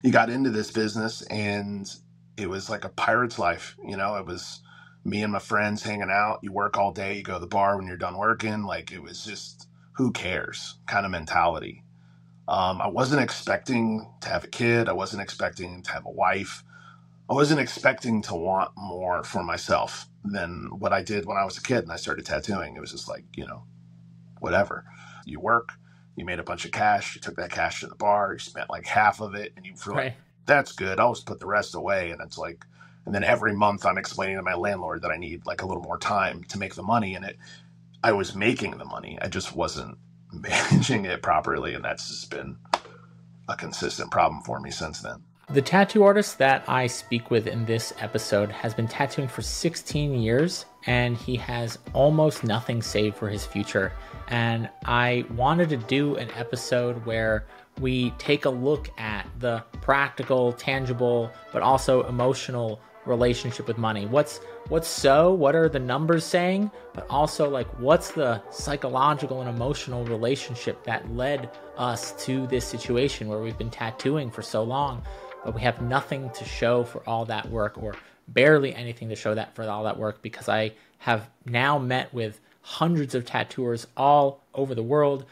you got into this business and it was like a pirate's life. It was me and my friends hanging out. You work all day, you go to the bar when you're done working. Like it was just, who cares kind of mentality. I wasn't expecting to have a kid. I wasn't expecting to have a wife. I wasn't expecting to want more for myself than what I did when I was a kid and I started tattooing. It was just like, whatever. You work, you made a bunch of cash, you took that cash to the bar, you spent like half of it, and you feel like, Right. that's good. I'll just put the rest away. And it's like, and then every month I'm explaining to my landlord that I need like a little more time to make the money. And I was making the money. I just wasn't managing it properly. And that's just been a consistent problem for me since then. The tattoo artist that I speak with in this episode has been tattooing for 16 years and he has almost nothing saved for his future. And I wanted to do an episode where we take a look at the practical, tangible, but also emotional relationship with money. What are the numbers saying, but also like what's the psychological and emotional relationship that led us to this situation where we've been tattooing for so long, but we have nothing to show for all that work, or barely anything to show that for all that work, because I have now met with hundreds of tattooers all over the world.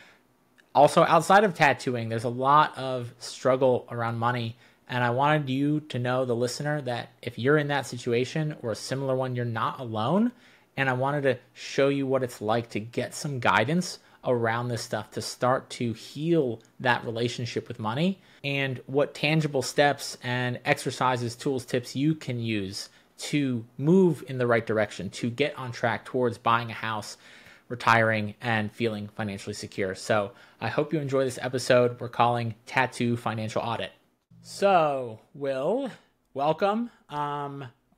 Also outside of tattooing, there's a lot of struggle around money. And I wanted you to know, the listener, that if you're in that situation or a similar one, you're not alone. And I wanted to show you what it's like to get some guidance around this stuff to start to heal that relationship with money, and what tangible steps and exercises, tools, tips you can use to move in the right direction, to get on track towards buying a house, retiring, and feeling financially secure. So I hope you enjoy this episode we're calling Tattoo Financial Audit. So, Will, welcome.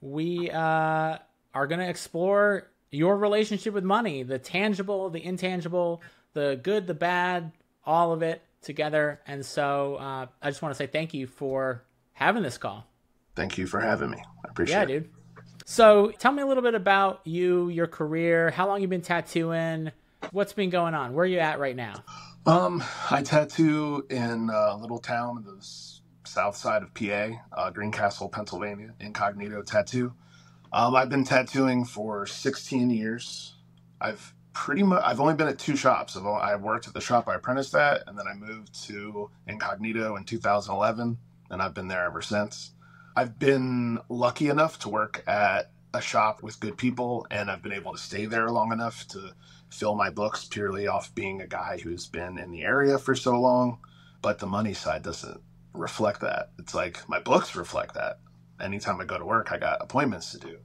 We are going to explore your relationship with money, the tangible, the intangible, the good, the bad, all of it together. And so I just want to say thank you for having this call. Thank you for having me. I appreciate it. Yeah, dude. So tell me a little bit about you, your career, how long you've been tattooing, what's been going on, where are you at right now? I tattoo in a little town in the south side of PA, Greencastle, Pennsylvania, incognito tattoo. I've been tattooing for 16 years. I've only been at two shops. I worked at the shop I apprenticed at, and then I moved to incognito in 2011, and I've been there ever since. I've been lucky enough to work at a shop with good people, and I've been able to stay there long enough to fill my books purely off being a guy who's been in the area for so long. But the money side doesn't reflect that. It's like my books reflect that. Anytime I go to work, I got appointments to do,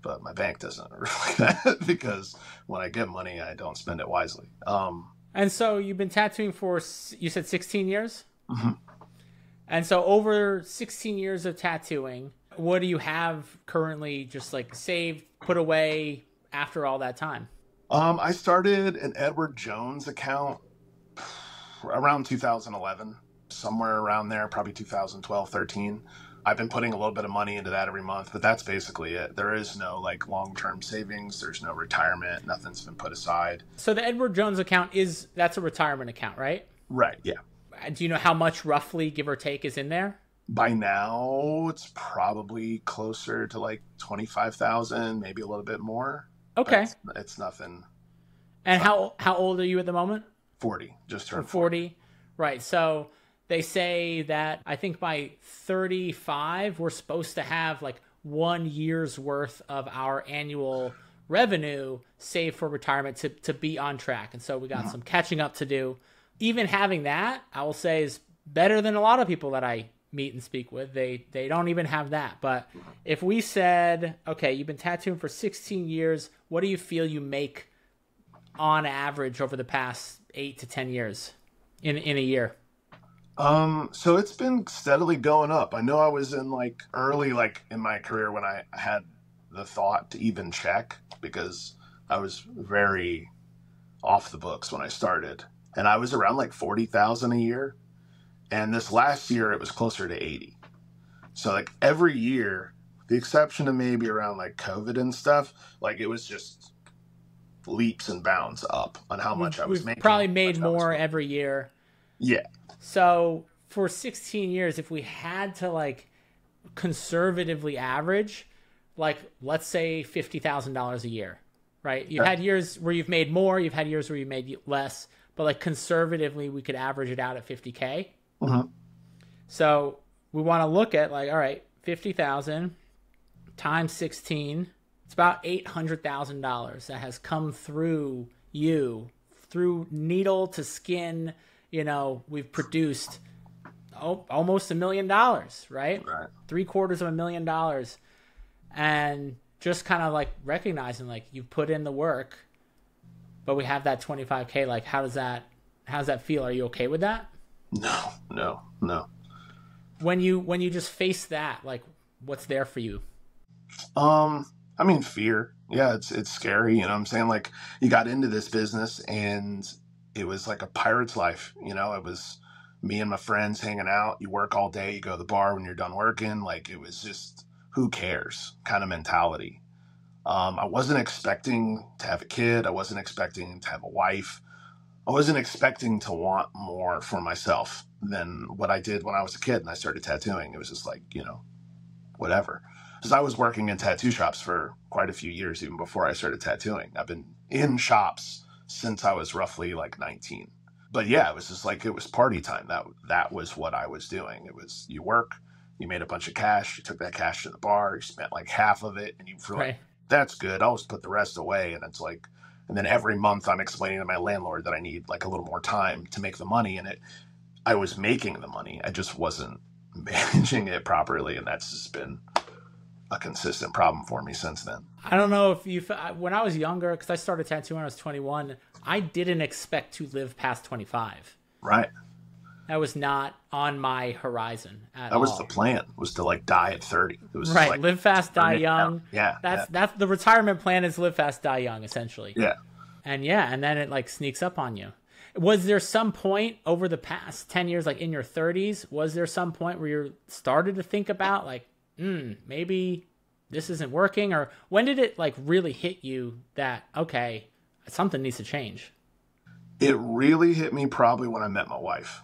but my bank doesn't reflect that because when I get money, I don't spend it wisely. And so you've been tattooing for, you said 16 years? Mm-hmm. And so over 16 years of tattooing, what do you have currently just like saved, put away after all that time? I started an Edward Jones account around 2011, somewhere around there, probably 2012, 13. I've been putting a little bit of money into that every month, but that's basically it. There is no like long-term savings. There's no retirement. Nothing's been put aside. So the Edward Jones account that's a retirement account, right? Right. Yeah. Do you know how much roughly, give or take, is in there? By now, it's probably closer to like 25,000, maybe a little bit more. Okay. It's nothing. And how old are you at the moment? 40. Just turned 40. Right. So they say that I think by 35, we're supposed to have like 1 year's worth of our annual revenue saved for retirement to be on track. And so we got some catching up to do. Even having that, I will say, is better than a lot of people that I meet and speak with. They don't even have that. But if we said, okay, you've been tattooing for 16 years, what do you feel you make on average over the past 8 to 10 years in a year? So it's been steadily going up. I know I was in like early, like in my career when I had the thought to even check, because I was very off the books when I started, and I was around like 40,000 a year. And this last year it was closer to 80. So like every year, the exception of maybe around like COVID and stuff, like it was just leaps and bounds up on how much I was making. Probably made more every year. Yeah. So for 16 years, if we had to like conservatively average, like let's say $50,000 a year, right? You've had years where you've made more, you've had years where you made less, but like conservatively, we could average it out at 50K. So we want to look at like, all right, 50,000 times 16, it's about $800,000 that has come through you, through needle to skin. You know, we've produced almost $1 million, right? Right. $750,000. And just kind of like recognizing like you've put in the work, but we have that 25K. Like, how does that feel? Are you okay with that? No. When you just face that, like, what's there for you? I mean, fear. Yeah, it's scary. You know what I'm saying? Like, you got into this business and it was like a pirate's life. You know, it was me and my friends hanging out. You work all day, you go to the bar when you're done working. Like, it was just, who cares kind of mentality. I wasn't expecting to have a kid. I wasn't expecting to have a wife. I wasn't expecting to want more for myself than what I did when I was a kid and I started tattooing. It was just like, you know, whatever. Because I was working in tattoo shops for quite a few years, even before I started tattooing. I've been in shops since I was roughly like 19. But yeah, it was just like, it was party time. That was what I was doing. It was, you work, you made a bunch of cash, you took that cash to the bar, you spent like half of it, and you feel like, that's good, I'll just put the rest away. And it's like, and then every month I'm explaining to my landlord that I need like a little more time to make the money. And I was making the money, I just wasn't managing it properly. And that's just been a consistent problem for me since then. I don't know if when I was younger, because I started tattooing when I was 21, I didn't expect to live past 25. Right. That was not on my horizon at all. That was the plan, was to like die at 30. It was right. Like, live fast, die young. Yeah. That's the retirement plan, is live fast, die young, essentially. Yeah. And then it like sneaks up on you. Was there some point over the past 10 years, like in your 30s, was there some point where you started to think about like, maybe this isn't working? Or when did it like really hit you that, okay, something needs to change? It really hit me probably when I met my wife.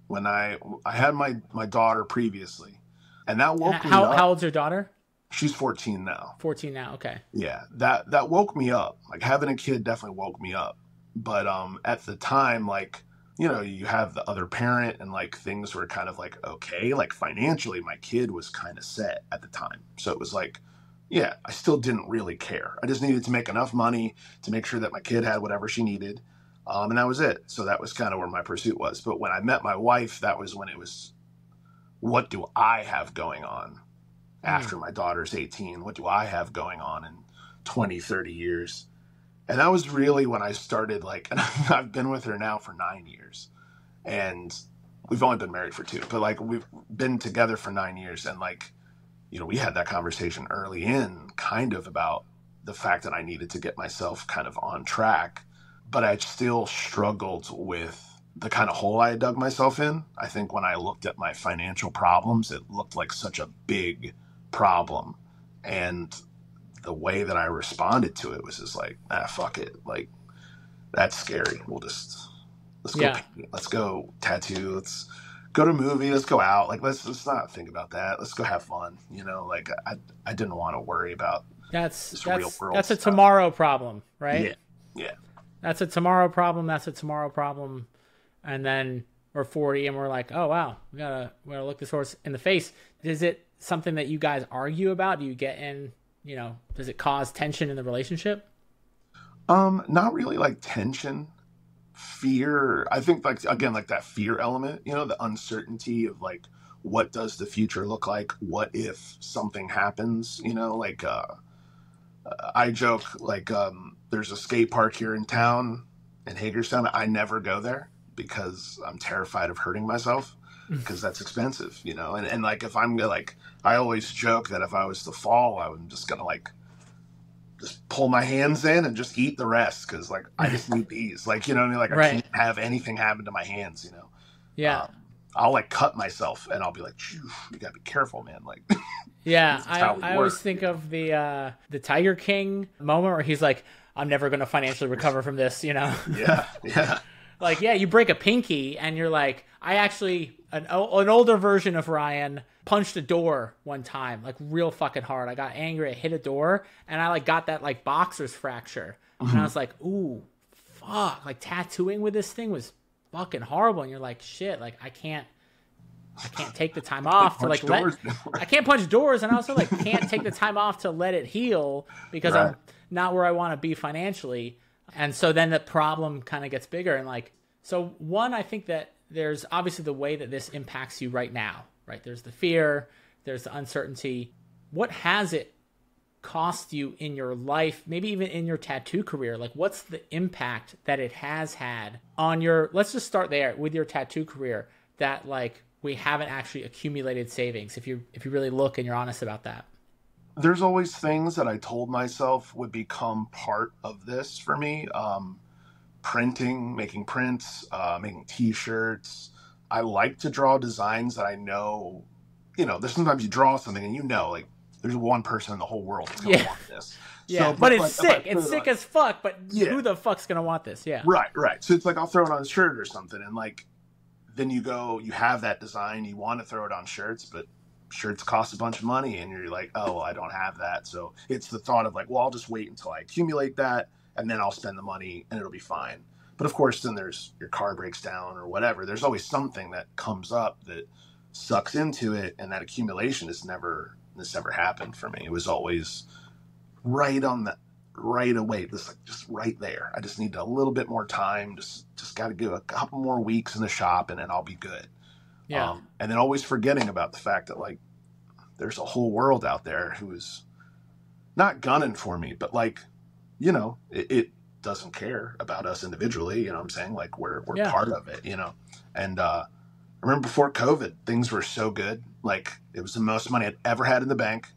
When I had my daughter previously, and that woke me up. How old's your daughter? She's 14 now. 14 now, okay. Yeah, that woke me up. Like, having a kid definitely woke me up. But at the time, like, you know, you have the other parent, and like things were kind of like, okay, like financially my kid was kind of set at the time. So it was like, yeah, I still didn't really care. I just needed to make enough money to make sure that my kid had whatever she needed. And that was it. So that was kind of where my pursuit was. But when I met my wife, that was when it was, what do I have going on after my daughter's 18? What do I have going on in 20, 30 years? And that was really when I started, like, and I've been with her now for 9 years. And we've only been married for 2. But, like, we've been together for 9 years. And, like, you know, we had that conversation early in, kind of about the fact that I needed to get myself kind of on track. But I still struggled with the kind of hole I had dug myself in. I think when I looked at my financial problems, it looked like such a big problem. And the way that I responded to it was just like, fuck it. Like, that's scary. Let's go paint. Let's go tattoo. Let's go to a movie. Let's go out. Like, let's not think about that. Let's go have fun. You know, like, I didn't want to worry about this real world That's stuff. A tomorrow problem, right? Yeah. That's a tomorrow problem. And then we're 40 and we're like, oh, wow, we gotta look this horse in the face. Is it something that you guys argue about? Do you get in, you know, does it cause tension in the relationship? Not really like tension, fear. I think, like, again, like that fear element, you know, the uncertainty of like, what does the future look like? What if something happens? You know, like, I joke, like, there's a skate park here in town in Hagerstown. I never go there because I'm terrified of hurting myself, because that's expensive, you know? And like, if I'm like, I always joke that if I was to fall, I'm just going to like, just pull my hands in and just eat the rest. Cause like, I just need these, like, you know what I mean? Like, I can't have anything happen to my hands, you know? Yeah. I'll like cut myself and I'll be like, you gotta be careful, man. Like, yeah, I always think of the Tiger King moment where he's like, I'm never going to financially recover from this, you know? Yeah. Like, yeah, you break a pinky and you're like, I actually, an older version of Ryan punched a door one time, like real fucking hard. I got angry, I hit a door, and I like got that like boxer's fracture. And I was like, ooh, fuck, like tattooing with this thing was fucking horrible. And you're like, shit, like I can't take the time off to like I can't punch doors, and I also like can't take the time off to let it heal because I'm not where I want to be financially. And so then the problem kind of gets bigger. And like, so one, I think that there's obviously the way that this impacts you right now, right? There's the fear, there's the uncertainty. What has it cost you in your life, maybe even in your tattoo career? Like, what's the impact that it has had on your, let's just start there with your tattoo career, that like we haven't actually accumulated savings, if you really look and you're honest about that? There's always things that I told myself would become part of this for me. Printing, making prints, making t-shirts. I like to draw designs that I know, there's sometimes you draw something and like there's one person in the whole world that's going to want this. Yeah, so, but it's sick. It's sick as fuck, but who the fuck's going to want this? Yeah. Right. So it's like I'll throw it on a shirt or something, and like then you have that design, you want to throw it on shirts, but shirts cost a bunch of money, and you're like, oh, well, I don't have that. So it's the thought of like, well, I'll just wait until I accumulate that, and then I'll spend the money and it'll be fine. But of course, then there's your car breaks down or whatever. There's always something that comes up that sucks into it, and that accumulation this never happened for me. It was always right away, just right there. I just need a little bit more time. Just got to give a couple more weeks in the shop, and then I'll be good. Yeah. And then always forgetting about the fact that like there's a whole world out there who is not gunning for me, but like, it doesn't care about us individually. You know what I'm saying? Like we're part of it, And I remember before COVID, things were so good. Like it was the most money I'd ever had in the bank.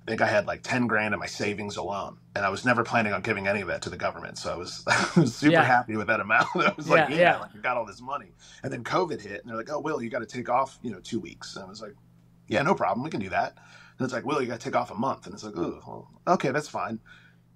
I think I had like 10 grand in my savings alone, and I was never planning on giving any of that to the government. So I was super happy with that amount. I was like, like I got all this money. And then COVID hit, and they're like, oh, Will, you got to take off, 2 weeks. And I was like, yeah, no problem. We can do that. And it's like, Will, you got to take off a month. And it's like, oh, well, okay, that's fine.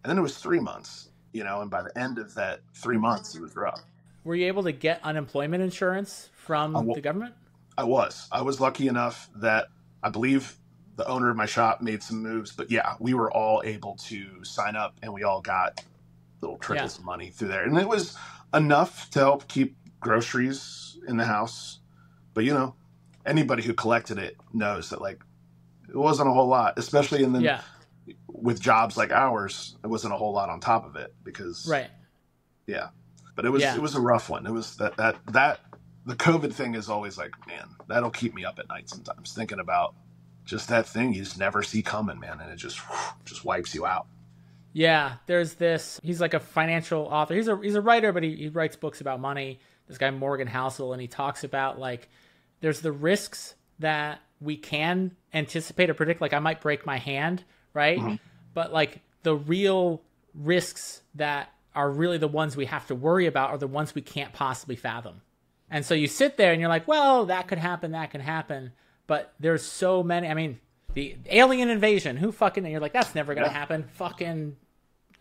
And then it was 3 months, and by the end of that 3 months, it was rough. Were you able to get unemployment insurance from the government? I was lucky enough that I believe the owner of my shop made some moves, but yeah, we were all able to sign up, and we all got little trickles of money through there. And it was enough to help keep groceries in the house. But, anybody who collected it knows that like it wasn't a whole lot, especially with jobs like ours, it wasn't a whole lot on top of it because but it was a rough one. It was that the COVID thing is always like, man, that'll keep me up at night sometimes thinking about just that thing you just never see coming, man, and it just wipes you out. Yeah, there's this. He's like a financial author. He's a writer, but he writes books about money. This guy Morgan Housel, and he talks about like there's the risks that we can anticipate or predict. Like I might break my hand, right? Mm-hmm. But like the real risks that are really the ones we have to worry about are the ones we can't possibly fathom. And so you sit there and you're like, well, that could happen, that can happen. But there's so many. I mean, the alien invasion, who fucking, and you're like, that's never going to happen. Fucking,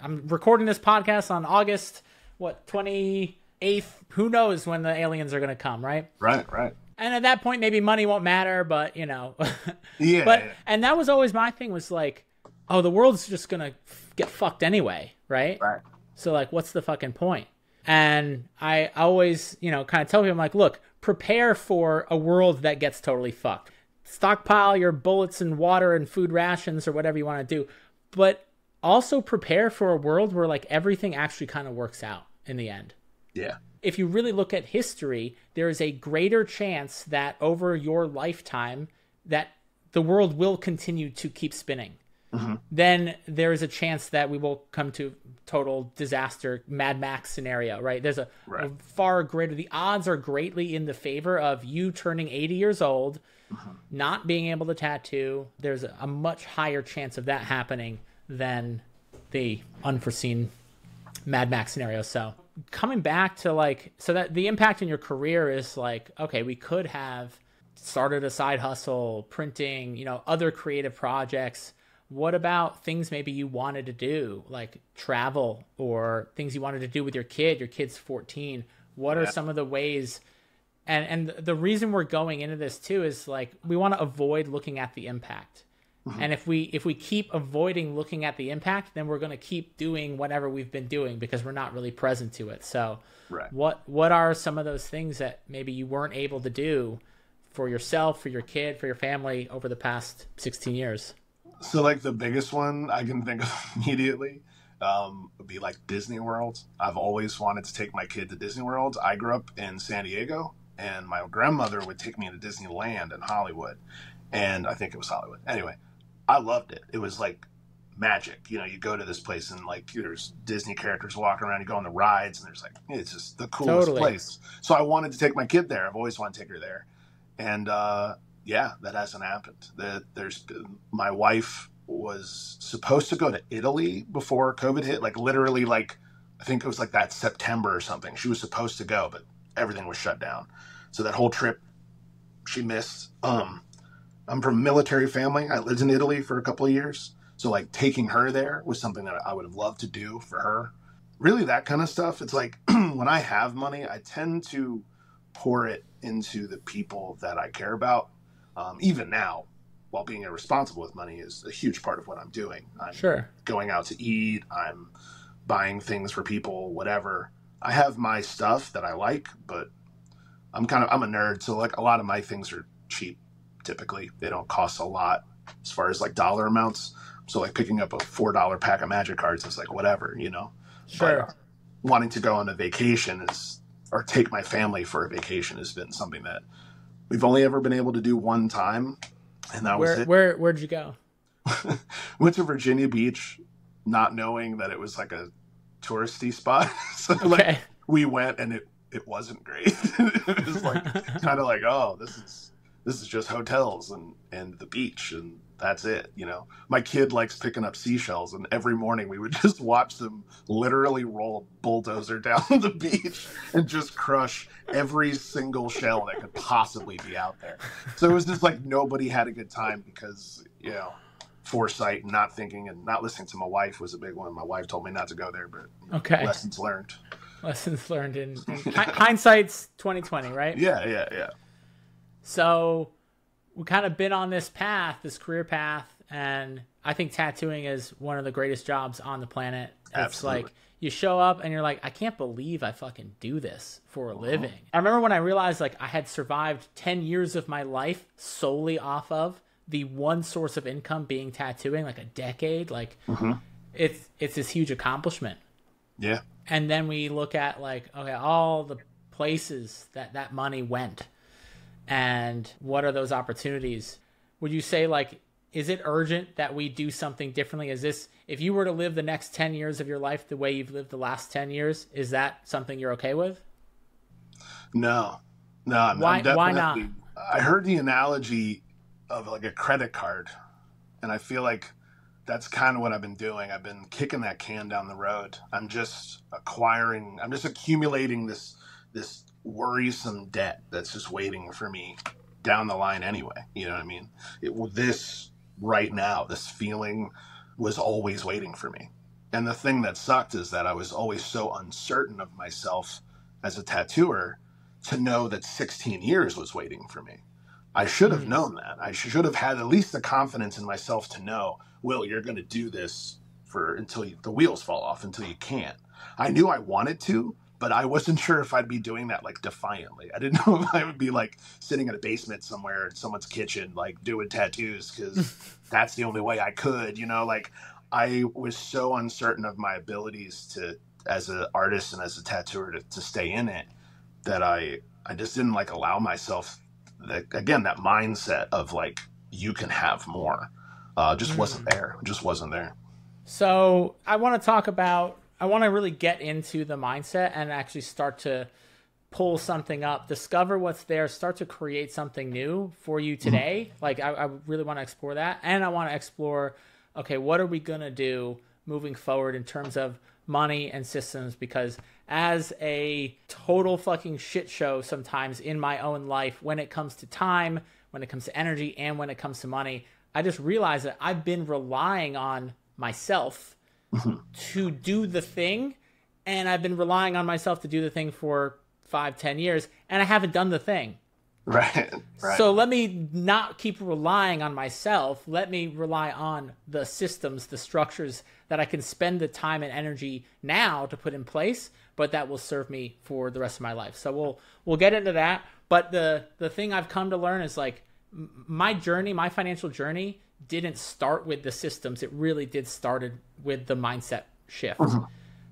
I'm recording this podcast on August, 28th? Who knows when the aliens are going to come, right? Right. And at that point, maybe money won't matter, but, And that was always my thing was like, oh, the world's just going to get fucked anyway, right? Right. So, like, what's the fucking point? And I always, kind of tell people, I'm like, look, prepare for a world that gets totally fucked. Stockpile your bullets and water and food rations or whatever you want to do. But also prepare for a world where, like, everything actually kind of works out in the end. Yeah. If you really look at history, there is a greater chance that over your lifetime that the world will continue to keep spinning. Mm-hmm. Then there is a chance that we will come to total disaster, Mad Max scenario, right? There's a far greater, the odds are greatly in the favor of you turning 80 years old, not being able to tattoo. There's a much higher chance of that happening than the unforeseen Mad Max scenario. So coming back to like, so that the impact in your career is like, okay, we could have started a side hustle, printing, other creative projects. What about things maybe you wanted to do, like travel or things you wanted to do with your kid? Your kid's 14. What are some of the ways? And the reason we're going into this too is like we want to avoid looking at the impact. And if we keep avoiding looking at the impact, then we're going to keep doing whatever we've been doing because we're not really present to it. So what are some of those things that maybe you weren't able to do for yourself, for your kid, for your family over the past 16 years? So like the biggest one I can think of immediately would be like Disney World. I've always wanted to take my kid to Disney World. I grew up in San Diego, and my grandmother would take me to Disneyland in Hollywood. And I think it was Hollywood. Anyway, I loved it. It was like magic. You know, you go to this place and like there's Disney characters walking around, you go on the rides, and there's like, it's just the coolest place. So I wanted to take my kid there. I've always wanted to take her there. And yeah, that hasn't happened. My wife was supposed to go to Italy before COVID hit, like literally like, I think it was like that September or something. She was supposed to go, but everything was shut down. So that whole trip she missed. I'm from a military family. I lived in Italy for a couple of years. So like taking her there was something that I would have loved to do for her. Really that kind of stuff. It's like when I have money, I tend to pour it into the people that I care about. Even now, while being irresponsible with money is a huge part of what I'm doing. I'm going out to eat. I'm buying things for people, whatever. I have my stuff that I like, but I'm a nerd. So like a lot of my things are cheap. Typically they don't cost a lot as far as like dollar amounts. So like picking up a $4 pack of magic cards is like whatever, you know. But wanting to go on a vacation or take my family for a vacation has been something that we've only ever been able to do one time, and that was it. Where'd you go? Went to Virginia Beach, not knowing that it was like a touristy spot. So like we went and it wasn't great. It was like kind of like, oh, this is just hotels and the beach, and that's it. You know, my kid likes picking up seashells, and every morning we would just watch them literally roll a bulldozer down the beach and just crush every single shell that could possibly be out there. So it was just like nobody had a good time because, you know, foresight and not thinking and not listening to my wife was a big one. My wife told me not to go there, but lessons learned. Lessons learned in hindsight's 2020, right? Yeah. So we kind of been on this path, this career path, and I think tattooing is one of the greatest jobs on the planet. It's like you show up and you're like, I can't believe I fucking do this for a living. I remember when I realized like I had survived 10 years of my life solely off of the one source of income being tattooing, like a decade. Like it's this huge accomplishment. Yeah. And then we look at like, okay, all the places that money went. And what are those opportunities? Would you say like, is it urgent that we do something differently? Is this, if you were to live the next 10 years of your life the way you've lived the last 10 years, is that something you're okay with? No. Why not? I heard the analogy of like a credit card, and I feel like that's kind of what I've been doing. I've been kicking that can down the road. I'm just accumulating this worrisome debt that's just waiting for me down the line anyway. You know what I mean? This right now, this feeling was always waiting for me. And the thing that sucked is that I was always so uncertain of myself as a tattooer to know that 16 years was waiting for me. I should have known that. I should have had at least the confidence in myself to know, Will, you're going to do this until the wheels fall off, until you can't. I knew I wanted to, but I wasn't sure if I'd be doing that like defiantly. I didn't know if I would be like sitting in a basement somewhere in someone's kitchen, like doing tattoos because that's the only way I could, you know, like I was so uncertain of my abilities to, as an artist and as a tattooer to stay in it, that I just didn't like allow myself that mindset of like, you can have more, just wasn't there. So I want to really get into the mindset and actually start to pull something up, discover what's there, start to create something new for you today. Like I really want to explore that. And I want to explore, okay, what are we going to do moving forward in terms of money and systems? Because as a total fucking shit show sometimes in my own life, when it comes to time, when it comes to energy, and when it comes to money, I just realized that I've been relying on myself to do the thing, and I've been relying on myself to do the thing for 5-10 years, and I haven't done the thing. Right. So let me not keep relying on myself. Let me rely on the systems, the structures that I can spend the time and energy now to put in place, but that will serve me for the rest of my life. So we'll get into that. But the thing I've come to learn is like my journey, my financial journey didn't start with the systems. It really did started with the mindset shift.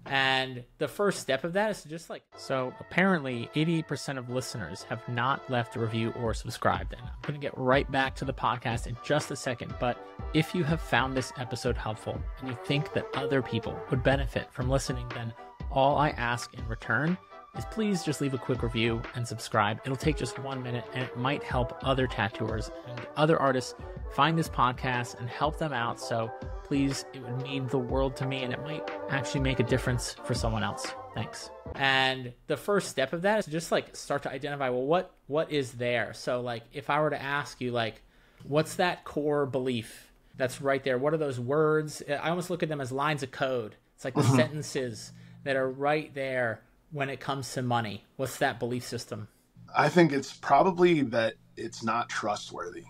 And the first step of that is to just like... So apparently 88% of listeners have not left a review or subscribed. And I'm going to get right back to the podcast in just a second. But if you have found this episode helpful and you think that other people would benefit from listening, then all I ask in return is please just leave a quick review and subscribe. It'll take just 1 minute, and it might help other tattooers and other artists find this podcast and help them out. So please, it would mean the world to me, and it might actually make a difference for someone else. Thanks. And the first step of that is to just like start to identify, well, what is there? So like if I were to ask you like, what's that core belief that's right there? What are those words? I almost look at them as lines of code. It's like the sentences that are right there when it comes to money. What's that belief system? I think it's probably that it's not trustworthy.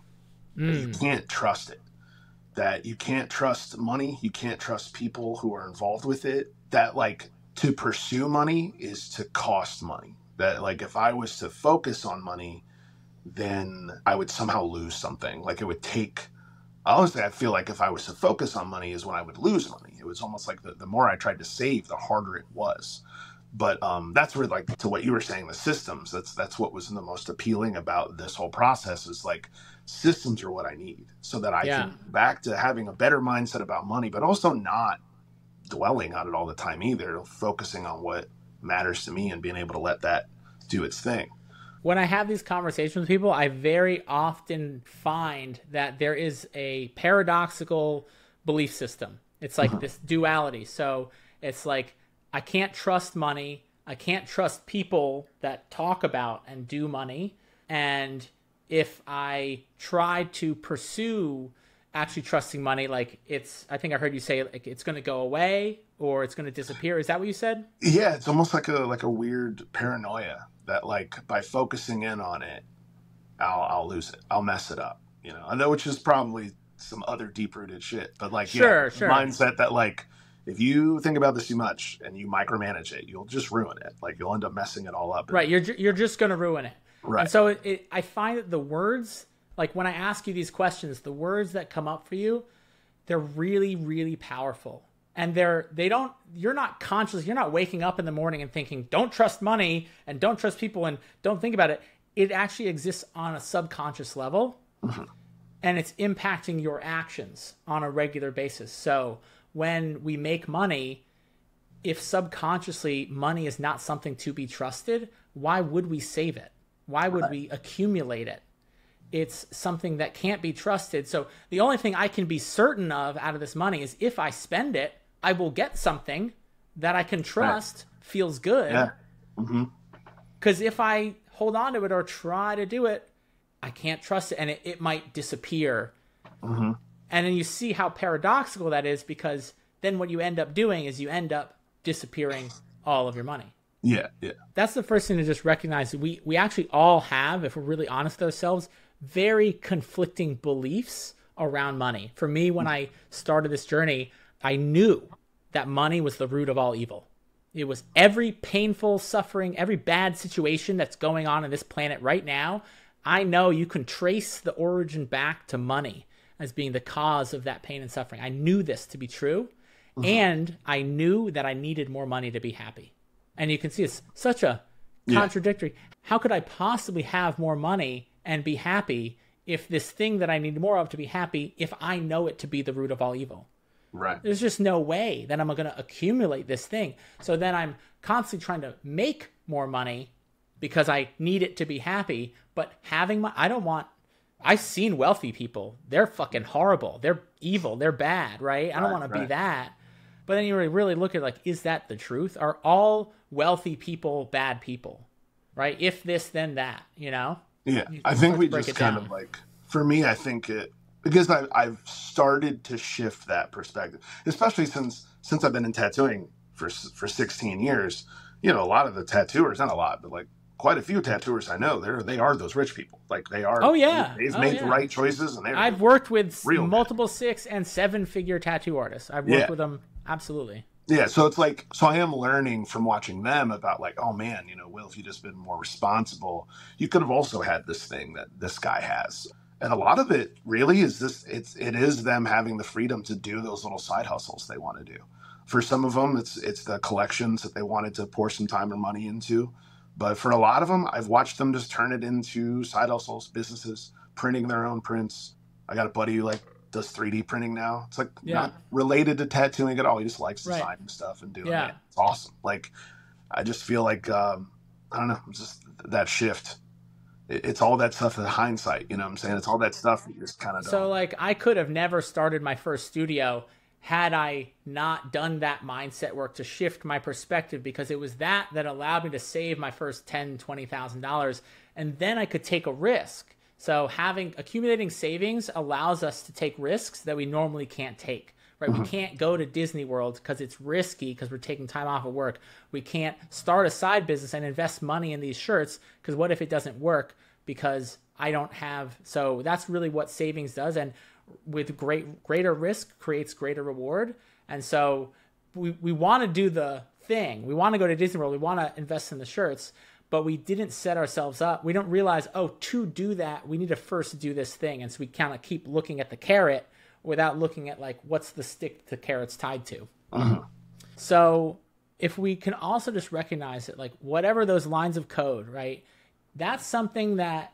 You can't trust it. That you can't trust money. You can't trust people who are involved with it. That like to pursue money is to cost money. That like if I was to focus on money, then I would somehow lose something. Like it would take... Honestly, I feel like if I was to focus on money is when I would lose money. It was almost like the more I tried to save, the harder it was. But that's where, like, to what you were saying, the systems, that's what was the most appealing about this whole process is, like, systems are what I need so that I can back to having a better mindset about money, but also not dwelling on it all the time either, focusing on what matters to me and being able to let that do its thing. When I have these conversations with people, I very often find that there is a paradoxical belief system. It's like this duality. So it's like, I can't trust money. I can't trust people that talk about and do money. And if I try to pursue actually trusting money, like I think I heard you say like it's going to go away or it's going to disappear. Is that what you said? Yeah, it's almost like a weird paranoia that like by focusing in on it, I'll lose it. I'll mess it up. You know, I know, which is probably some other deep rooted shit, but like sure. Mindset that like, if you think about this too much and you micromanage it, you'll just ruin it. Like you'll end up messing it all up. Right. You're just going to ruin it. Right. And so I find that the words, like when I ask you these questions, the words that come up for you, they're really, really powerful. And you're not conscious. You're not waking up in the morning and thinking, don't trust money and don't trust people and don't think about it. It actually exists on a subconscious level and it's impacting your actions on a regular basis. So when we make money, if subconsciously money is not something to be trusted, why would we save it? Why would we accumulate it? It's something that can't be trusted. So the only thing I can be certain of out of this money is if I spend it, I will get something that I can trust, feels good. Yeah. Because if I hold on to it or try to do it, I can't trust it and it might disappear. And then you see how paradoxical that is, because then what you end up doing is you end up disappearing all of your money. Yeah. That's the first thing to just recognize. We actually all have, if we're really honest with ourselves, very conflicting beliefs around money. For me, when I started this journey, I knew that money was the root of all evil. It was every painful suffering, every bad situation that's going on this planet right now. I know you can trace the origin back to money as being the cause of that pain and suffering. I knew this to be true, and I knew that I needed more money to be happy. And you can see it's such a contradictory. How could I possibly have more money and be happy if this thing that I need more of to be happy, if I know it to be the root of all evil? Right. There's just no way that I'm going to accumulate this thing. So then I'm constantly trying to make more money because I need it to be happy. But having I've seen wealthy people. They're fucking horrible. They're evil. They're bad, right? I don't want to be that. But then you really look at like, is that the truth? Are all wealthy people bad people, right? If this, then that, you know? Yeah, I think we just kind of like, for me, I think because I've started to shift that perspective, especially since I've been in tattooing for 16 years. a lot of the tattooers, not a lot, but like quite a few tattooers I know, they are those rich people. Like Oh yeah. they've Oh made the yeah. right choices, and they're I've worked with real good. multiple 6 and 7 figure tattoo artists. I've worked Yeah. with them. Absolutely. Yeah, so it's like, so I am learning from watching them about like, oh man, Will, if you just been more responsible, you could have also had this thing that this guy has. And a lot of it really is it is them having the freedom to do those little side hustles they want to do. For some of them, it's the collections that they wanted to pour some time or money into. But for a lot of them, I've watched them just turn it into side hustles, businesses, printing their own prints. I got a buddy who like does 3D printing now. It's like not related to tattooing at all. He just likes designing stuff and doing it. It's awesome. Like, I just feel like, I don't know, just that shift. It's all that stuff in hindsight. You know what I'm saying? It's all that stuff that you just kind of don't. So like I could have never started my first studio had I not done that mindset work to shift my perspective, because it was that allowed me to save my first $10,000, $20,000, and then I could take a risk. So accumulating savings allows us to take risks that we normally can't take, right? We can't go to Disney World because it's risky because we're taking time off of work. We can't start a side business and invest money in these shirts because what if it doesn't work because I don't have, so that's really what savings does. And with greater risk creates greater reward. And so we want to do the thing. We want to go to Disney World. We want to invest in the shirts, but we didn't set ourselves up. We don't realize, to do that, we need to first do this thing. And so we kind of keep looking at the carrot without looking at like, what's the stick the carrot's tied to? So if we can also just recognize that like whatever those lines of code, right? That's something that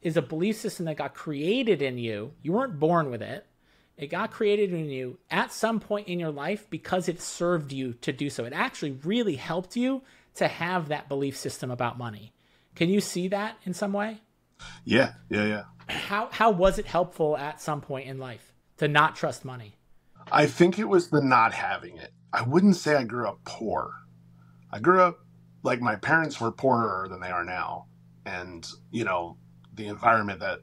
is a belief system that got created in you. You weren't born with it. It got created in you at some point in your life because it served you to do so. It actually really helped you to have that belief system about money. Can you see that in some way? Yeah. How was it helpful at some point in life to not trust money? I think it was the not having it. I wouldn't say I grew up poor. I grew up like my parents were poorer than they are now. And, the environment that,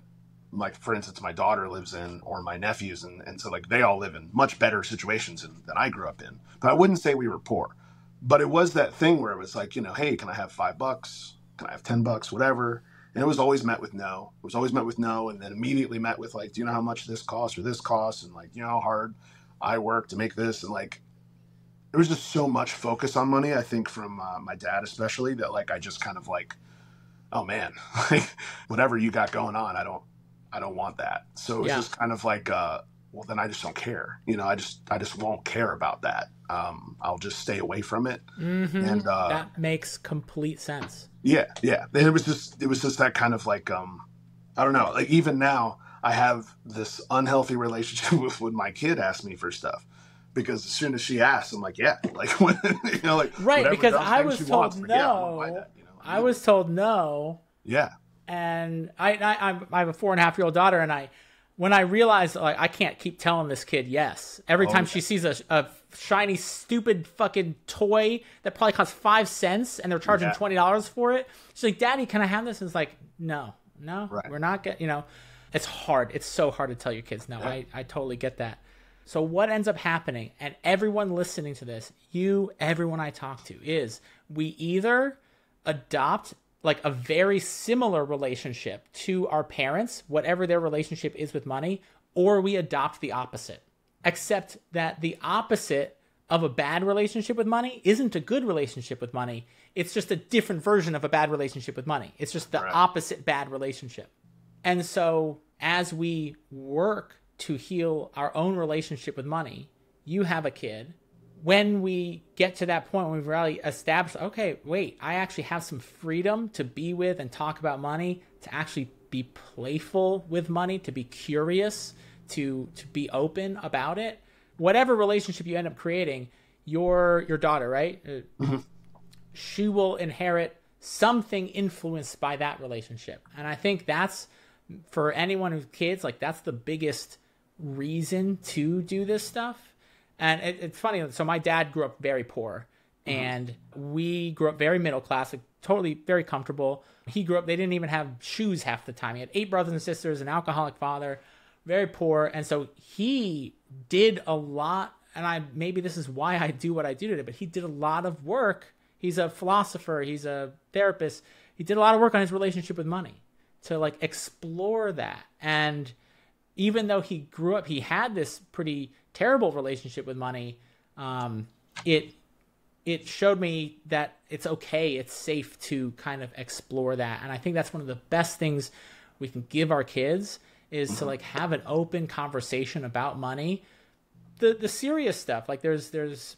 like, for instance, my daughter lives in, or my nephews, and so like they all live in much better situations than I grew up in. But I wouldn't say we were poor. But it was that thing where it was like, hey, can I have $5? Can I have $10? Whatever. And it was always met with no. It was always met with no, and then immediately met with like, do you know how much this costs or this costs? And like, how hard I work to make this? And like, there was just so much focus on money, I think, from my dad especially, that like I just kind of like, oh man, like whatever you got going on, I don't want that. So it was just kind of like, well, then I just don't care. I just won't care about that. I'll just stay away from it. And that makes complete sense. Yeah. And it was just that kind of like, I don't know, like even now I have this unhealthy relationship with when my kid asks me for stuff. Because as soon as she asks, I'm like, yeah, like, like right. Because I was told no. I was told no. Yeah. And I have a 4.5-year-old daughter, and when I realized like I can't keep telling this kid yes every time she sees a shiny stupid fucking toy that probably costs 5 cents and they're charging $20 for it, she's like, Daddy, can I have this? And it's like, no, right. We're not getting. It's hard. It's so hard to tell your kids no. I totally get that. So what ends up happening, and everyone listening to this, everyone I talk to, is we either adopt like a very similar relationship to our parents, whatever their relationship is with money, or we adopt the opposite. Except that the opposite of a bad relationship with money isn't a good relationship with money. It's just a different version of a bad relationship with money. It's just the opposite bad relationship. And so as we work to heal our own relationship with money, you have a kid. When we get to that point when we've really established, okay, wait, I actually have some freedom to be with and talk about money, to actually be playful with money, to be curious, to be open about it. Whatever relationship you end up creating, your daughter, right? She will inherit something influenced by that relationship. And I think that's, for anyone who's kids, like that's the biggest reason to do this stuff. And it's funny. So my dad grew up very poor, and we grew up very middle class, like totally very comfortable. He grew up, they didn't even have shoes half the time. He had 8 brothers and sisters, an alcoholic father, very poor. And so he did a lot, and maybe this is why I do what I do today, but he did a lot of work. He's a philosopher. He's a therapist. He did a lot of work on his relationship with money to like explore that. And even though he grew up, he had this pretty terrible relationship with money. It showed me that it's okay. It's safe to kind of explore that. And I think that's one of the best things we can give our kids is to like have an open conversation about money. The serious stuff, like there's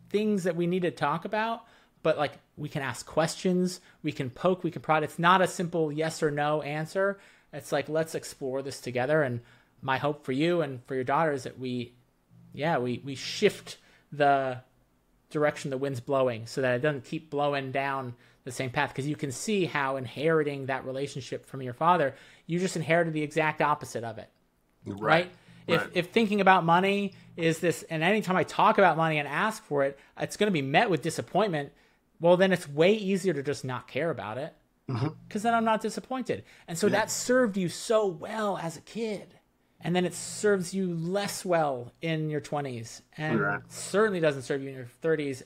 things that we need to talk about, but like we can ask questions, we can poke, we can prod. It's not a simple yes or no answer. It's like, let's explore this together. And my hope for you and for your daughter is that we shift the direction the wind's blowing so that it doesn't keep blowing down the same path. Because you can see how inheriting that relationship from your father, you just inherited the exact opposite of it. Right? If thinking about money is this, and anytime I talk about money and ask for it, it's going to be met with disappointment. Well, then it's way easier to just not care about it because then I'm not disappointed. And so that served you so well as a kid. And then it serves you less well in your 20s and certainly doesn't serve you in your 30s.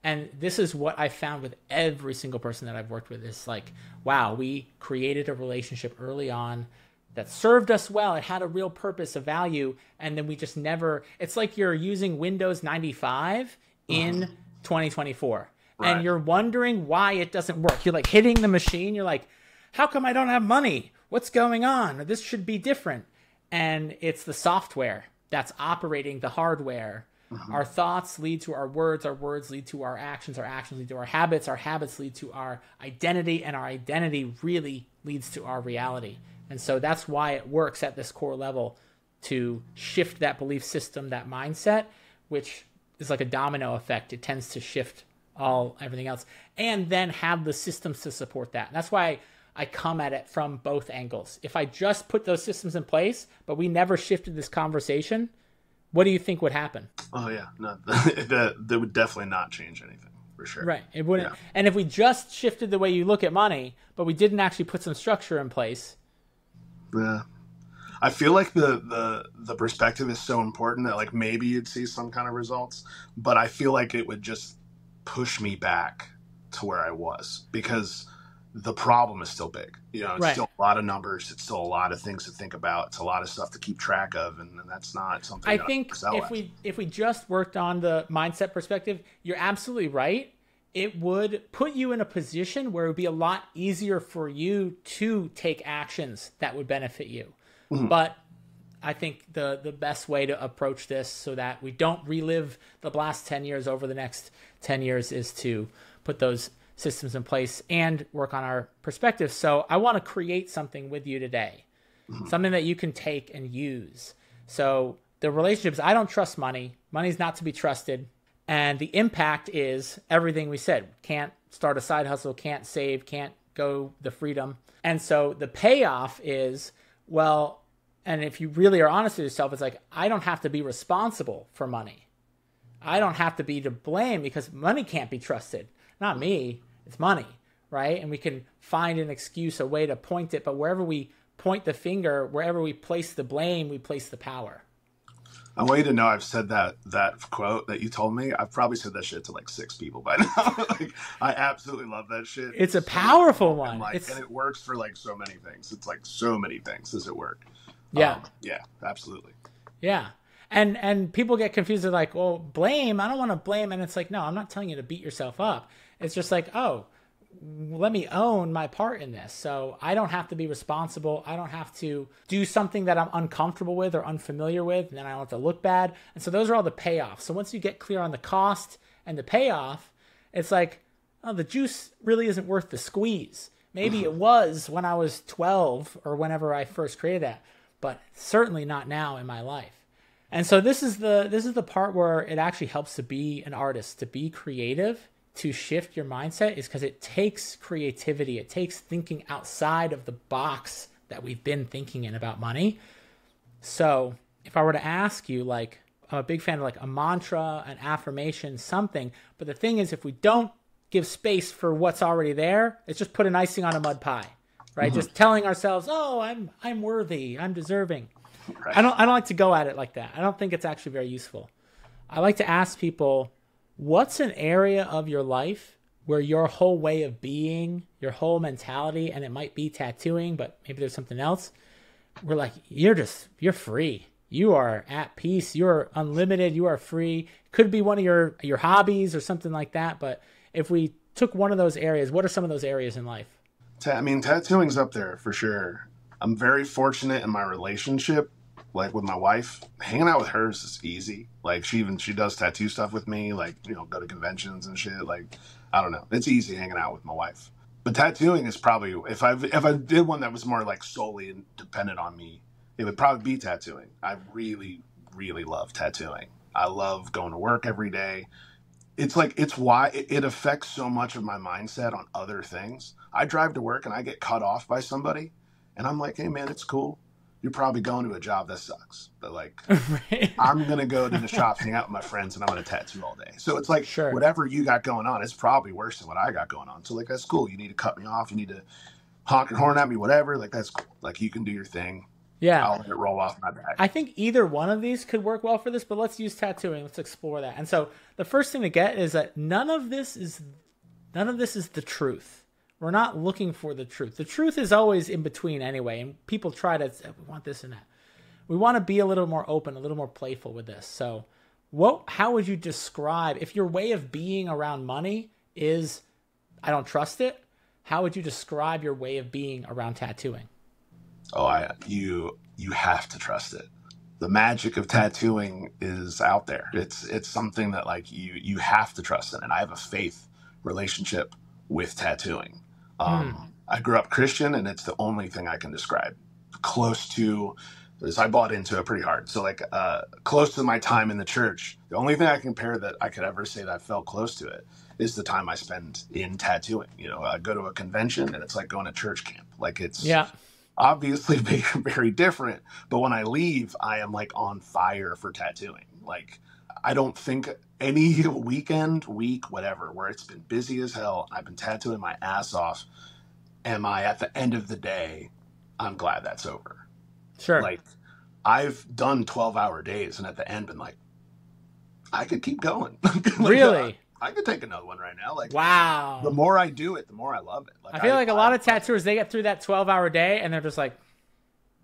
And this is what I found with every single person that I've worked with is like, wow, we created a relationship early on that served us well. It had a real purpose, a value. And then we just never, it's like you're using Windows 95 in 2024 and you're wondering why it doesn't work. You're like hitting the machine. You're like, how come I don't have money? What's going on? Or this should be different. And it's the software that's operating the hardware. Our thoughts lead to our words lead to our actions lead to our habits lead to our identity, and our identity really leads to our reality. And so that's why it works at this core level to shift that belief system, that mindset, which is like a domino effect. It tends to shift everything else, and then have the systems to support that. And that's why I come at it from both angles. If I just put those systems in place, but we never shifted this conversation, what do you think would happen? Oh yeah, no, that would definitely not change anything for sure. Right, it wouldn't. Yeah. And if we just shifted the way you look at money, but we didn't actually put some structure in place. Yeah, I feel like the perspective is so important that like maybe you'd see some kind of results, but I feel like it would just push me back to where I was because the problem is still big. You know, it's still a lot of numbers. It's still a lot of things to think about. It's a lot of stuff to keep track of. And that's not something I think if we just worked on the mindset perspective, you're absolutely right. It would put you in a position where it would be a lot easier for you to take actions that would benefit you. But I think the best way to approach this so that we don't relive the last 10 years over the next 10 years is to put those systems in place and work on our perspective. So I want to create something with you today, something that you can take and use. So the relationships, I don't trust money. Money's not to be trusted. And the impact is everything we said. Can't start a side hustle, can't save, can't go the freedom. And so the payoff is, well, and if you really are honest with yourself, it's like, I don't have to be responsible for money. I don't have to be to blame because money can't be trusted. Not me. It's money, right? And we can find an excuse, a way to point it. But wherever we point the finger, wherever we place the blame, we place the power. I want you to know I've said that quote that you told me. I've probably said that shit to like 6 people by now. Like, I absolutely love that shit. It's a powerful one. And it works for like so many things. It's like so many things does it work. Yeah. Yeah, absolutely. Yeah. And people get confused. They're like, well, blame. I don't want to blame. And it's like, no, I'm not telling you to beat yourself up. It's just like, oh, let me own my part in this. So I don't have to be responsible. I don't have to do something that I'm uncomfortable with or unfamiliar with, and then I don't have to look bad. And so those are all the payoffs. So once you get clear on the cost and the payoff, it's like, oh, the juice really isn't worth the squeeze. Maybe it was when I was 12 or whenever I first created that, but certainly not now in my life. And so this is the part where it actually helps to be an artist, to be creative, to shift your mindset, is because it takes creativity. It takes thinking outside of the box that we've been thinking in about money. So if I were to ask you, like, I'm a big fan of like a mantra, an affirmation, something. But the thing is, if we don't give space for what's already there, it's just putting icing on a mud pie, right? Just telling ourselves, oh, I'm worthy, I'm deserving. Right. I don't like to go at it like that. I don't think it's actually very useful. I like to ask people, what's an area of your life where your whole way of being, your whole mentality, and it might be tattooing, but maybe there's something else. We're like, you're free. You are at peace. You're unlimited. You are free. Could be one of your hobbies or something like that. But if we took one of those areas, what are some of those areas in life? I mean, tattooing's up there for sure. I'm very fortunate in my relationship, like with my wife. Hanging out with her is easy. Like she does tattoo stuff with me, like, you know, go to conventions and shit. Like, I don't know. It's easy hanging out with my wife. But tattooing is probably, if I did one that was more like solely dependent on me, it would probably be tattooing. I really, really love tattooing. I love going to work every day. It's why it affects so much of my mindset on other things. I drive to work and I get cut off by somebody and I'm like, hey man, it's cool. You're probably going to a job that sucks. But like, Right. I'm going to go to the shops, hang out with my friends, and I'm going to tattoo all day. So it's like, Sure. whatever you got going on, it's probably worse than what I got going on. So like, that's cool. You need to cut me off. You need to honk and horn at me, whatever. Like, that's cool. Like, you can do your thing. Yeah. I'll let it roll off my back. I think either one of these could work well for this, but let's use tattooing. Let's explore that. And so the first thing to get is that none of this is the truth. We're not looking for the truth. The truth is always in between anyway. And people try to say, we want this and that. We want to be a little more open, a little more playful with this. So how would you describe, if your way of being around money is, I don't trust it, how would you describe your way of being around tattooing? Oh, you have to trust it. The magic of tattooing is out there. It's something that like you have to trust in. And I have a faith relationship with tattooing. I grew up Christian, and it's the only thing I can describe close to this. I bought into it pretty hard. So like close to my time in the church, the only thing I compare that I could ever say that I felt close to it is the time I spend in tattooing. You know, I go to a convention and it's like going to church camp. Like it's obviously very, very different. But when I leave, I am like on fire for tattooing. Like I don't think any week, whatever, where it's been busy as hell, I've been tattooing my ass off. Am I at the end of the day, I'm glad that's over. Sure. Like I've done 12-hour days and at the end been like, I could keep going. Like, really? I could take another one right now. Like, wow. The more I do it, the more I love it. Like, I feel like a lot of tattooers, they get through that 12-hour day and they're just like,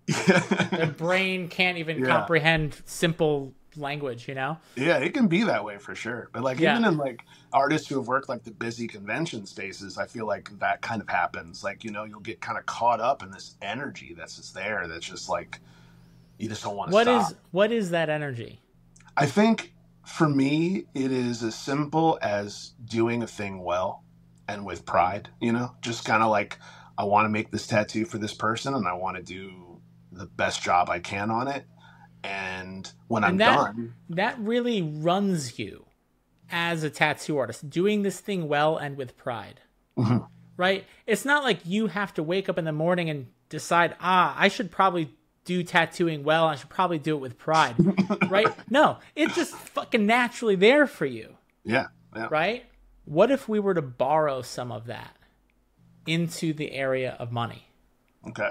their brain can't even comprehend simple language, you know? Yeah, it can be that way for sure. But like even in like artists who have worked like the busy convention spaces, I feel like that kind of happens. Like, you know, you'll get kind of caught up in this energy that's just there. That's just like, you just don't want to stop. What is that energy? I think for me, it is as simple as doing a thing well and with pride, you know, just kind of like, I want to make this tattoo for this person and I want to do the best job I can on it. And when I'm done, that really runs you as a tattoo artist, doing this thing well and with pride, right? It's not like you have to wake up in the morning and decide, I should probably do tattooing well. I should probably do it with pride, right? No, it's just fucking naturally there for you. Yeah. Right? What if we were to borrow some of that into the area of money? Okay.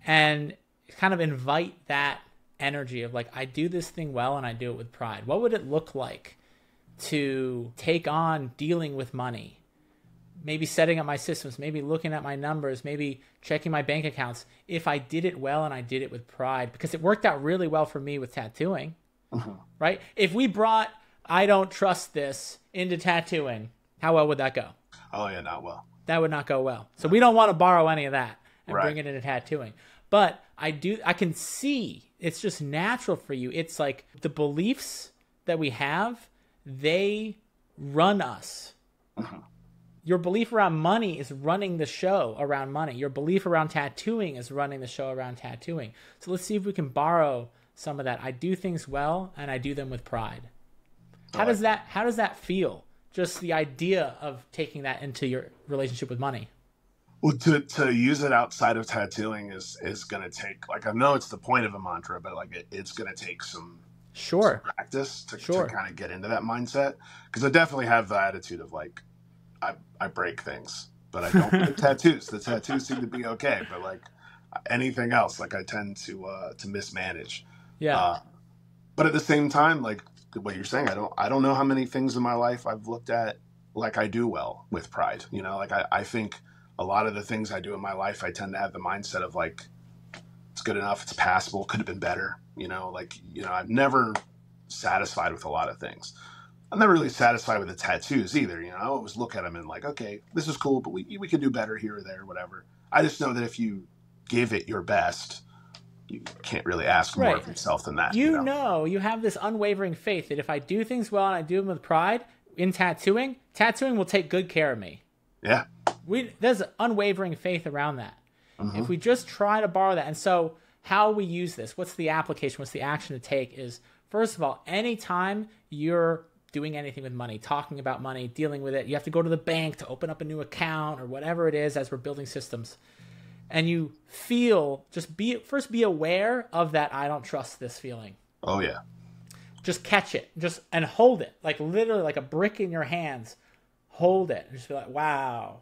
And kind of invite that energy of like, I do this thing well and I do it with pride. What would it look like to take on dealing with money? Maybe setting up my systems, maybe looking at my numbers, maybe checking my bank accounts. If I did it well and I did it with pride, because it worked out really well for me with tattooing, right? If we brought I don't trust this into tattooing, how well would that go? Oh yeah, not well. That would not go well. So we don't want to borrow any of that and bring it into tattooing. But I can see it's just natural for you. It's like the beliefs that we have, they run us. Your belief around money is running the show around money. Your belief around tattooing is running the show around tattooing. So let's see if we can borrow some of that. I do things well and I do them with pride. How does that feel? Just the idea of taking that into your relationship with money. Well, to use it outside of tattooing is going to take, like, I know it's the point of a mantra, but like it's going to take some practice to kind of get into that mindset. Because I definitely have the attitude of like, I break things, but I don't break tattoos. The tattoos seem to be okay, but like anything else, like I tend to mismanage. Yeah. But at the same time, like what you're saying, I don't know how many things in my life I've looked at like I do well with pride. You know, like I think a lot of the things I do in my life, I tend to have the mindset of like, it's good enough, it's passable, could have been better. You know, like, you know, I'm never satisfied with a lot of things. I'm never really satisfied with the tattoos either. You know, I always look at them and like, okay, this is cool, but we could do better here or there, whatever. I just know that if you give it your best, you can't really ask more of yourself than that. You know, you have this unwavering faith that if I do things well and I do them with pride in tattooing will take good care of me. Yeah. There's unwavering faith around that. If we just try to borrow that. And so how we use this, what's the application, what's the action to take is, first of all, anytime you're doing anything with money, talking about money, dealing with it, you have to go to the bank to open up a new account or whatever it is as we're building systems. And you feel, first be aware of that I don't trust this feeling. Oh, yeah. Just catch it, and hold it, like literally like a brick in your hands. Hold it and just be like, wow,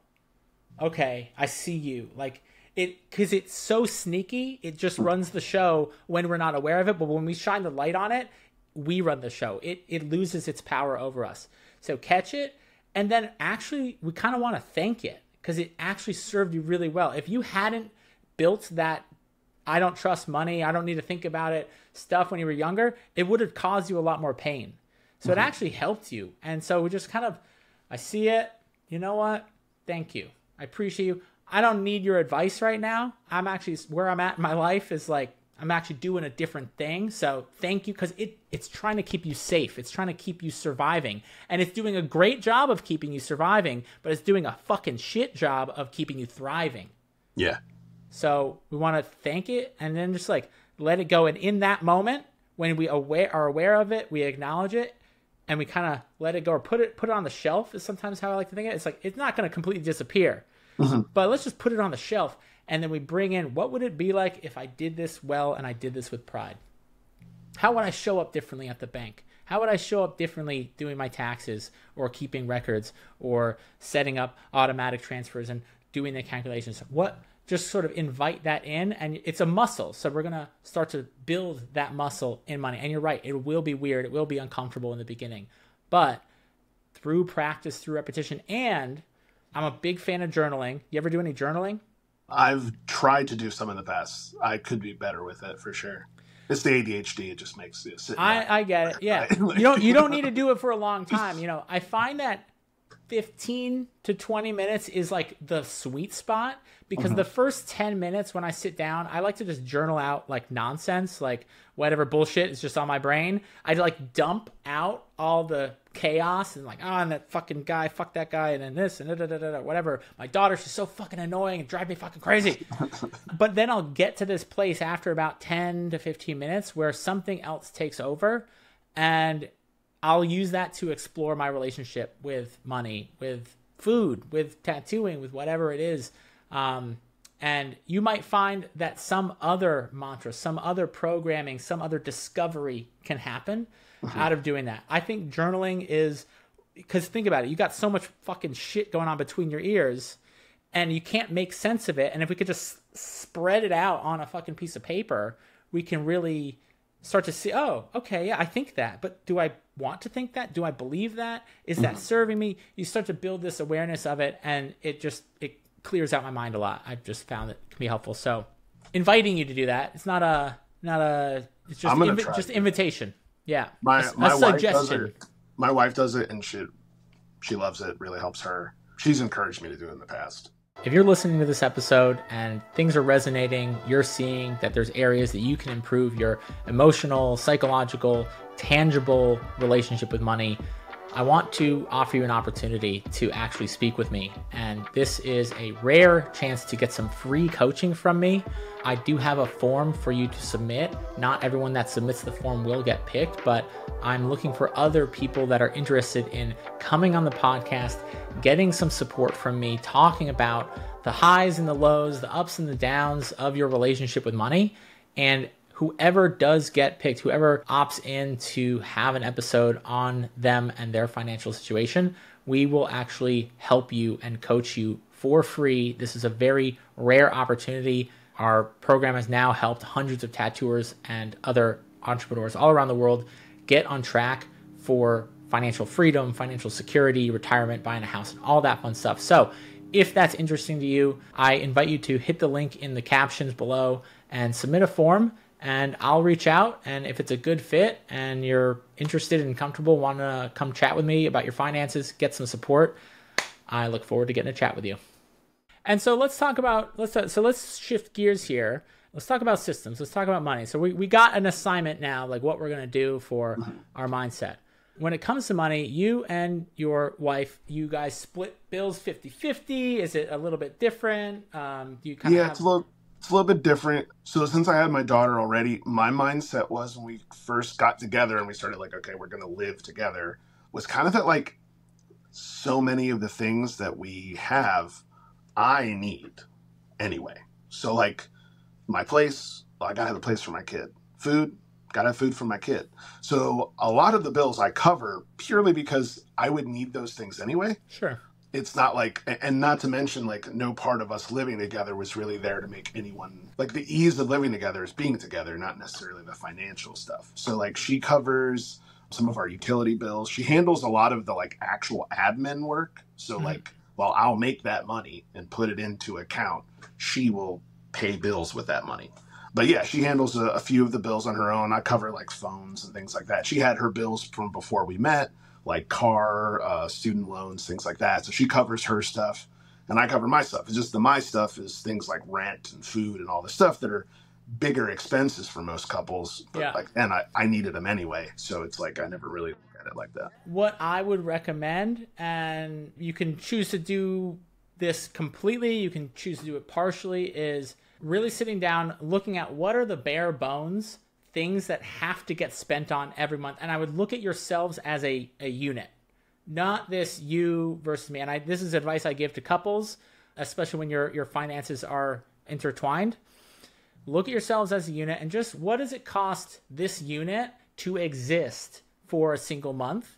okay, I see you. Like it, because it's so sneaky, it just runs the show when we're not aware of it. But when we shine the light on it, we run the show. It loses its power over us. So catch it, and then actually we kind of want to thank it because it actually served you really well. If you hadn't built that I don't trust money, I don't need to think about it stuff when you were younger, it would have caused you a lot more pain. So it actually helped you. And so we just kind of, I see it, you know what? Thank you. I appreciate you. I don't need your advice right now. I'm actually, where I'm at in my life is like, I'm actually doing a different thing. So thank you, because it's trying to keep you safe. It's trying to keep you surviving. And it's doing a great job of keeping you surviving, but it's doing a fucking shit job of keeping you thriving. Yeah. So we want to thank it and then just like let it go. And in that moment, when we are aware of it, we acknowledge it and we kind of let it go or put it on the shelf is sometimes how I like to think of it. It's like, it's not going to completely disappear, but let's just put it on the shelf. And then we bring in, what would it be like if I did this well and I did this with pride? How would I show up differently at the bank? How would I show up differently doing my taxes or keeping records or setting up automatic transfers and doing the calculations? Just sort of invite that in, and it's a muscle. So we're going to start to build that muscle in money. And you're right, it will be weird. It will be uncomfortable in the beginning. But through practice, through repetition, and I'm a big fan of journaling. You ever do any journaling? I've tried to do some in the past. I could be better with it for sure. It's the ADHD. It just makes it sit. I get it. Yeah. You don't need to do it for a long time. You know, I find that 15 to 20 minutes is like the sweet spot, because the first 10 minutes when I sit down, I like to just journal out like nonsense, like whatever bullshit is just on my brain. I like dump out all the chaos and like, and that fucking guy, fuck that guy, and then this and whatever. My daughter, she's so fucking annoying and drive me fucking crazy. But then I'll get to this place after about 10 to 15 minutes where something else takes over, and I'll use that to explore my relationship with money, with food, with tattooing, with whatever it is. And you might find that some other mantra, some other programming, some other discovery can happen out of doing that. I think journaling is, because think about it, you got so much fucking shit going on between your ears and you can't make sense of it. And if we could just spread it out on a fucking piece of paper, we can really start to see, oh, okay, yeah, I think that, but do I want to think that? Do I believe that? Is that serving me? You start to build this awareness of it, and it clears out my mind a lot. I've just found it can be helpful. So inviting you to do that, it's not a, it's just just invitation. Yeah. My suggestion. My wife does it and she loves it. Really helps her. She's encouraged me to do it in the past. If you're listening to this episode and things are resonating, you're seeing that there's areas that you can improve your emotional, psychological, tangible relationship with money, I want to offer you an opportunity to actually speak with me. And this is a rare chance to get some free coaching from me. I do have a form for you to submit. Not everyone that submits the form will get picked, but I'm looking for other people that are interested in coming on the podcast, getting some support from me, talking about the highs and the lows, the ups and the downs of your relationship with money. And whoever does get picked, whoever opts in to have an episode on them and their financial situation, we will actually help you and coach you for free. This is a very rare opportunity. Our program has now helped hundreds of tattooers and other entrepreneurs all around the world get on track for financial freedom, financial security, retirement, buying a house, and all that fun stuff. So if that's interesting to you, I invite you to hit the link in the captions below and submit a form, and I'll reach out. And if it's a good fit and you're interested and comfortable, want to come chat with me about your finances, get some support, I look forward to getting a chat with you. And so let's shift gears here. Let's talk about systems. Let's talk about money. So we got an assignment now, like what we're going to do for our mindset. When it comes to money, you and your wife, you guys split bills 50-50. Is it a little bit different? Do you kind of it's a little bit different. So since I had my daughter already, my mindset was when we first got together and we started like, okay, we're going to live together, was kind of that like so many of the things that we have, I need anyway. So like my place, I gotta have a place for my kid. Food, gotta have food for my kid. So a lot of the bills I cover purely because I would need those things anyway. Sure. It's not like, and not to mention like no part of us living together was really there to make anyone, like the ease of living together is being together, not necessarily the financial stuff. So like she covers some of our utility bills. She handles a lot of the like actual admin work. So like, while I'll make that money and put it into account, she will pay bills with that money. But yeah, she handles a few of the bills on her own. I cover like phones and things like that. She had her bills from before we met, like Carr, student loans, things like that. So she covers her stuff and I cover my stuff. It's just my stuff is things like rent and food and all the stuff that are bigger expenses for most couples. But like, and I needed them anyway. So it's like, I never really look at it like that. What I would recommend, and you can choose to do this completely, you can choose to do it partially, is really sitting down, looking at what are the bare bones things that have to get spent on every month. And I would look at yourselves as a unit, not this you versus me. And this is advice I give to couples, especially when your finances are intertwined. Look at yourselves as a unit and just what does it cost this unit to exist for a single month?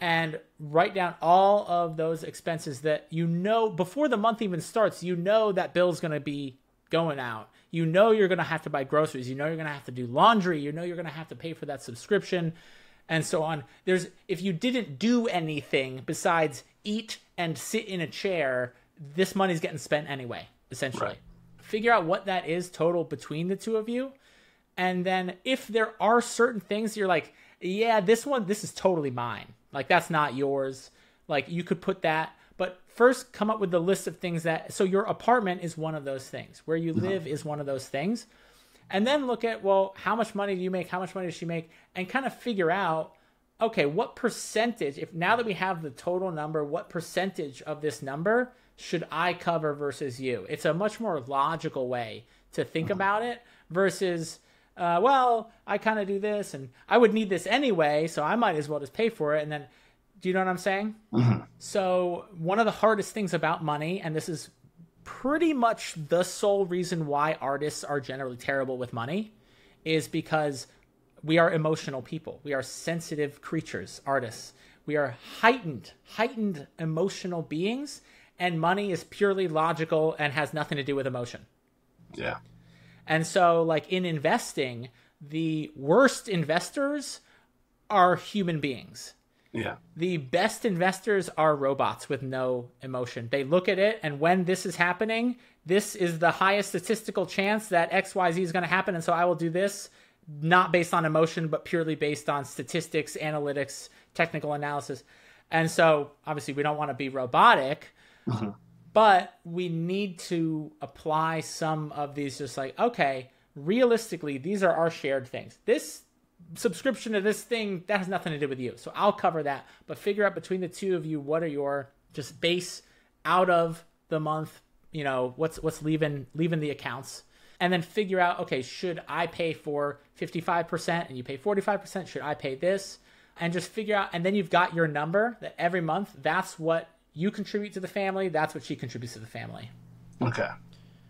And write down all of those expenses that you know before the month even starts. You know that bill's going to be going out. You know you're going to have to buy groceries. You know you're going to have to do laundry. You know you're going to have to pay for that subscription and so on. If you didn't do anything besides eat and sit in a chair, this money's getting spent anyway, essentially. Right. Figure out what that is total between the two of you. And then if there are certain things you're like, yeah, this is totally mine. Like, that's not yours. Like, you could put that. But first, come up with the list of things so your apartment is one of those things. Where you live is one of those things. And then look at, well, how much money do you make? How much money does she make? And kind of figure out, okay, what percentage, now that we have the total number, what percentage of this number should I cover versus you? It's a much more logical way to think about it versus... well, I kind of do this and I would need this anyway, so I might as well just pay for it. And then, do you know what I'm saying? So one of the hardest things about money, and this is pretty much the sole reason why artists are generally terrible with money, is because we are emotional people. We are sensitive creatures, artists. We are heightened emotional beings, and money is purely logical and has nothing to do with emotion. Yeah. And so, like in investing, the worst investors are human beings. Yeah. The best investors are robots with no emotion. They look at it, and when this is happening, this is the highest statistical chance that XYZ is going to happen, and so I will do this, not based on emotion, but purely based on statistics, analytics, technical analysis. And so, obviously, we don't want to be robotic, but we need to apply some of these just like, okay, realistically, these are our shared things. This subscription to this thing, that has nothing to do with you. So I'll cover that. But figure out between the two of you, what are your just base out of the month, what's leaving the accounts. And then figure out, okay, should I pay for 55% and you pay 45%? Should I pay this? And just figure out, and then you've got your number that every month, that's what you contribute to the family. That's what she contributes to the family. Okay.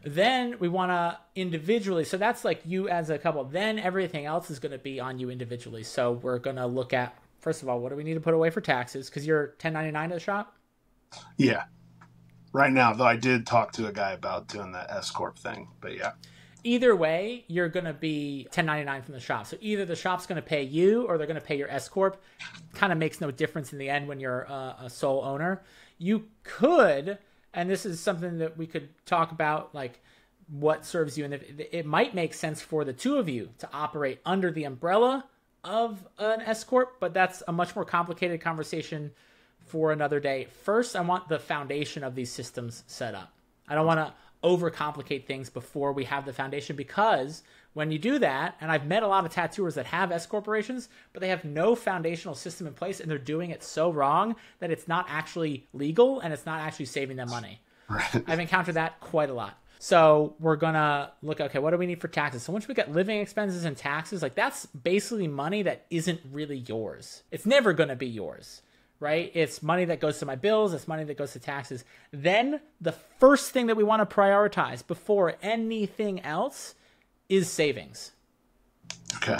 Then we want to individually. So that's like you as a couple. Then everything else is going to be on you individually. So we're going to look at, first of all, what do we need to put away for taxes? Because you're 1099 at the shop? Yeah. Right now, though, I did talk to a guy about doing that S-Corp thing. But yeah. either way, you're going to be 1099 from the shop. So either the shop's going to pay you or they're going to pay your S Corp. Kind of makes no difference in the end when you're a sole owner. You could, and this is something that we could talk about, like what serves you. And it might make sense for the two of you to operate under the umbrella of an S Corp, but that's a much more complicated conversation for another day. First, I want the foundation of these systems set up. I don't want to overcomplicate things before we have the foundation, because when you do that, and I've met a lot of tattooers that have S corporations, but they have no foundational system in place and they're doing it so wrong that it's not actually legal and it's not actually saving them money. Right. I've encountered that quite a lot. So we're going to look, okay, what do we need for taxes? So once we get living expenses and taxes, like that's basically money that isn't really yours. It's never going to be yours. Right? It's money that goes to my bills. It's money that goes to taxes. Then the first thing that we want to prioritize before anything else is savings. Okay.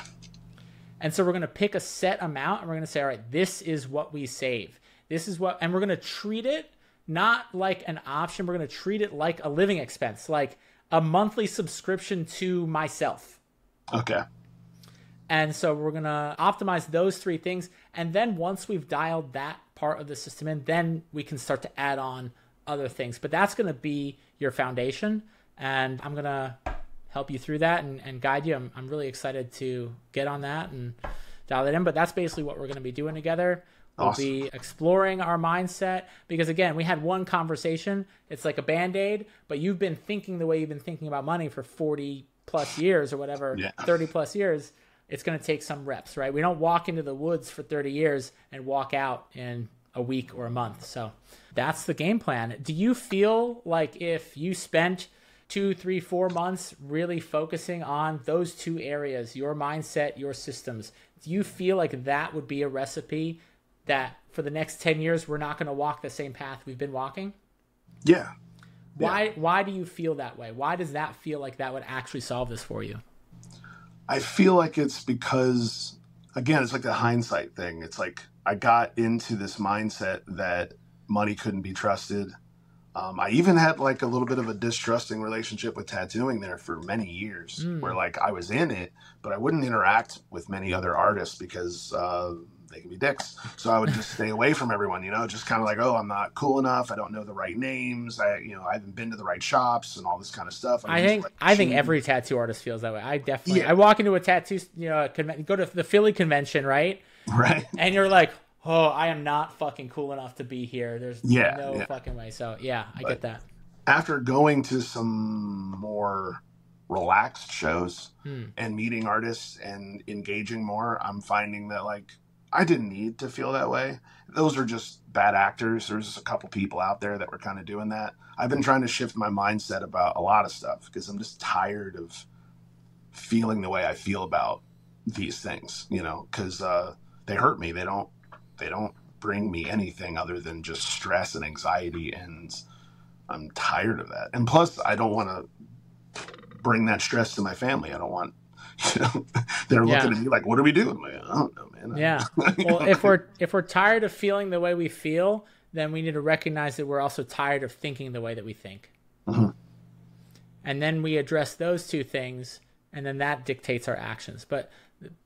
And so we're going to pick a set amount and we're going to say, all right, this is what we save. This is what, and we're going to treat it not like an option. We're going to treat it like a living expense, like a monthly subscription to myself. Okay. And so we're going to optimize those three things. And then once we've dialed that part of the system in, then we can start to add on other things. But that's going to be your foundation. And I'm going to help you through that and guide you. I'm really excited to get on that and dial it in. But that's basically what we're going to be doing together. We'll awesome. Be exploring our mindset because, again, we had one conversation. It's like a Band-Aid, but you've been thinking the way you've been thinking about money for 40 plus years or whatever, 30 plus years. It's going to take some reps, right? We don't walk into the woods for 30 years and walk out in a week or a month. So that's the game plan. Do you feel like if you spent 2, 3, 4 months really focusing on those two areas, your mindset, your systems, do you feel like that would be a recipe that for the next 10 years, we're not going to walk the same path we've been walking? Yeah. Why do you feel that way? Why does that feel like that would actually solve this for you? I feel like it's because, again, it's like the hindsight thing. It's like I got into this mindset that money couldn't be trusted. I even had like a little bit of a distrusting relationship with tattooing there for many years where like I was in it, but I wouldn't interact with many other artists because they can be dicks. So I would just stay away from everyone, just kind of like, oh, I'm not cool enough. I don't know the right names. I haven't been to the right shops and all this kind of stuff. I think every tattoo artist feels that way. I walk into a tattoo, go to the Philly convention, right? Right. And you're like, oh, I am not fucking cool enough to be here. There's no fucking way. So I get that. After going to some more relaxed shows and meeting artists and engaging more, I'm finding that like, I didn't need to feel that way. Those are just bad actors. There's just a couple people out there that were kind of doing that. I've been trying to shift my mindset about a lot of stuff because I'm just tired of feeling the way I feel about these things, because they hurt me. They don't bring me anything other than just stress and anxiety, and I'm tired of that. And plus, I don't want to bring that stress to my family. I don't want, they're looking at me like, what are we doing? I'm like, I don't know, man. Yeah. Well, if we're tired of feeling the way we feel, then we need to recognize that we're also tired of thinking the way that we think. Mm-hmm. And then we address those two things, and then that dictates our actions. But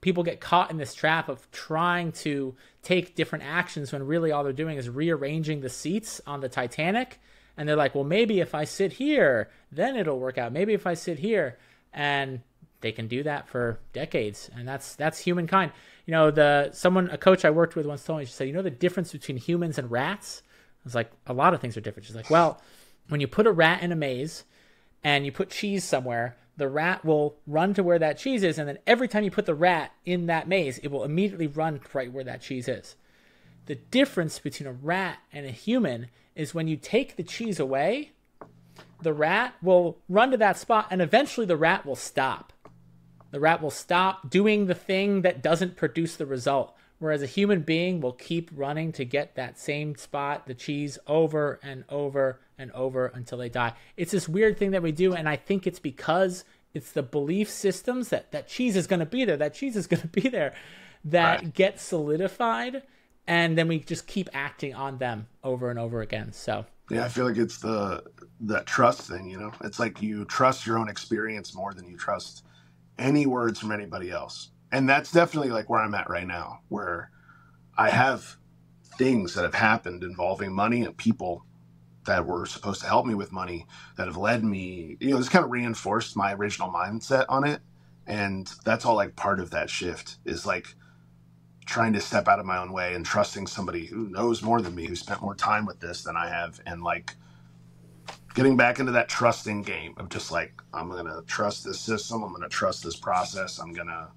people get caught in this trap of trying to take different actions when really all they're doing is rearranging the seats on the Titanic. And they're like, well, maybe if I sit here, then it'll work out. Maybe if I sit here. And they can do that for decades. And that's humankind. A coach I worked with once told me, she said, the difference between humans and rats? I was like, a lot of things are different. She's like, well, when you put a rat in a maze and you put cheese somewhere, the rat will run to where that cheese is. And then every time you put the rat in that maze, it will immediately run right where that cheese is. The difference between a rat and a human is when you take the cheese away, the rat will run to that spot and eventually the rat will stop. The rat will stop doing the thing that doesn't produce the result. Whereas a human being will keep running to get that same spot, the cheese, over and over and over until they die. It's this weird thing that we do, and I think it's because it's the belief systems that cheese is going to be there, that get solidified, and then we just keep acting on them over and over again. So Yeah, I feel like it's that trust thing, you know? It's like you trust your own experience more than you trust any words from anybody else. And that's definitely like where I'm at right now, where I have things that have happened involving money and people that were supposed to help me with money that have led me, you know, this kind of reinforced my original mindset on it. And that's all like part of that shift is like trying to step out of my own way and trusting somebody who knows more than me, who spent more time with this than I have, and like getting back into that trusting game of just like, I'm going to trust this system. I'm going to trust this process. I'm going to,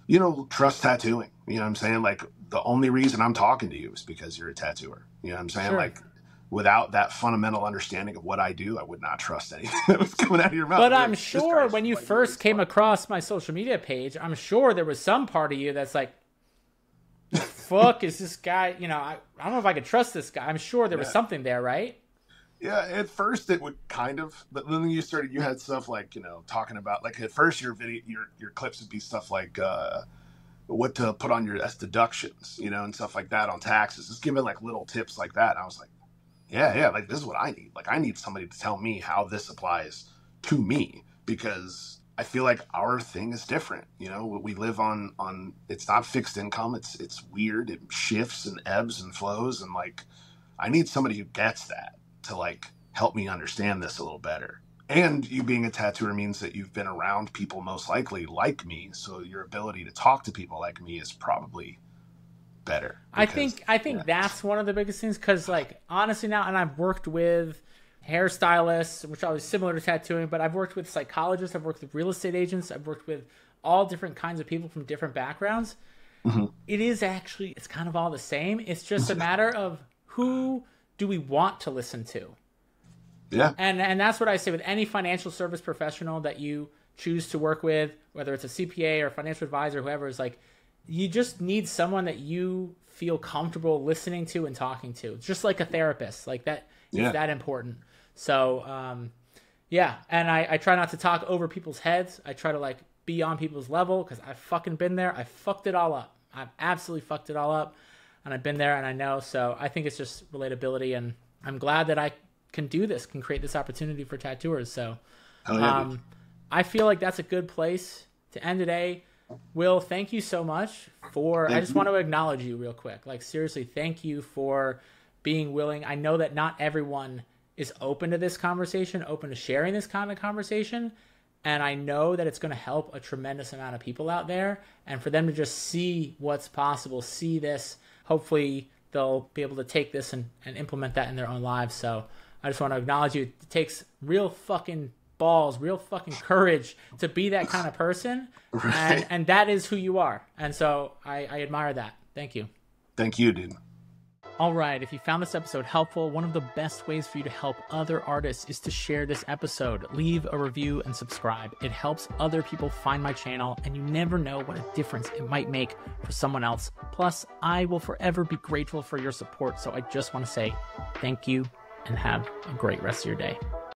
you know, trust tattooing. You know what I'm saying? Like the only reason I'm talking to you is because you're a tattooer. You know what I'm saying? Sure. Like without that fundamental understanding of what I do, I would not trust anything that was coming out of your mouth. But I'm sure when you first came across my social media page, I'm sure there was some part of you that's like, fuck is this guy? You know, I don't know if I could trust this guy. I'm sure there was something there, right? Yeah, at first it would kind of, but then you had stuff like, you know, talking about like at first your clips would be stuff like what to put on as deductions, you know, and stuff like that on taxes. Just giving like little tips like that. And I was like, yeah, like this is what I need. Like I need somebody to tell me how this applies to me, because I feel like our thing is different. You know, we live on it's not fixed income. It's weird. It shifts and ebbs and flows, and like I need somebody who gets that to like help me understand this a little better. And you being a tattooer means that you've been around people most likely like me, so your ability to talk to people like me is probably better. Because, I think that's one of the biggest things, because like honestly now, and I've worked with hairstylists, which are similar to tattooing, but I've worked with psychologists, I've worked with real estate agents, I've worked with all different kinds of people from different backgrounds. Mm-hmm. It's kind of all the same. It's just a matter of who do we want to listen to? Yeah. And that's what I say with any financial service professional that you choose to work with, whether it's a CPA or financial advisor, whoever, is like, you just need someone that you feel comfortable listening to and talking to. It's just like a therapist, like that. It's that important. So, and I try not to talk over people's heads. I try to like be on people's level, because I've fucking been there. I fucked it all up. I've absolutely fucked it all up, and I've been there and I know. So I think it's just relatability, and I'm glad that I can do this, can create this opportunity for tattooers. So I feel like that's a good place to end today. Will, thank you so much I just want to acknowledge you real quick. Like seriously, thank you for being willing. I know that not everyone is open to this conversation, open to sharing this kind of conversation. And I know that it's going to help a tremendous amount of people out there. And for them to just see what's possible, see this, hopefully they'll be able to take this and implement that in their own lives. So I just want to acknowledge you. It takes real fucking balls, real fucking courage to be that kind of person. Right. And that is who you are. And so I admire that. Thank you. Thank you, dude. All right, if you found this episode helpful, one of the best ways for you to help other artists is to share this episode. Leave a review and subscribe. It helps other people find my channel, and you never know what a difference it might make for someone else. Plus, I will forever be grateful for your support, so I just want to say thank you and have a great rest of your day.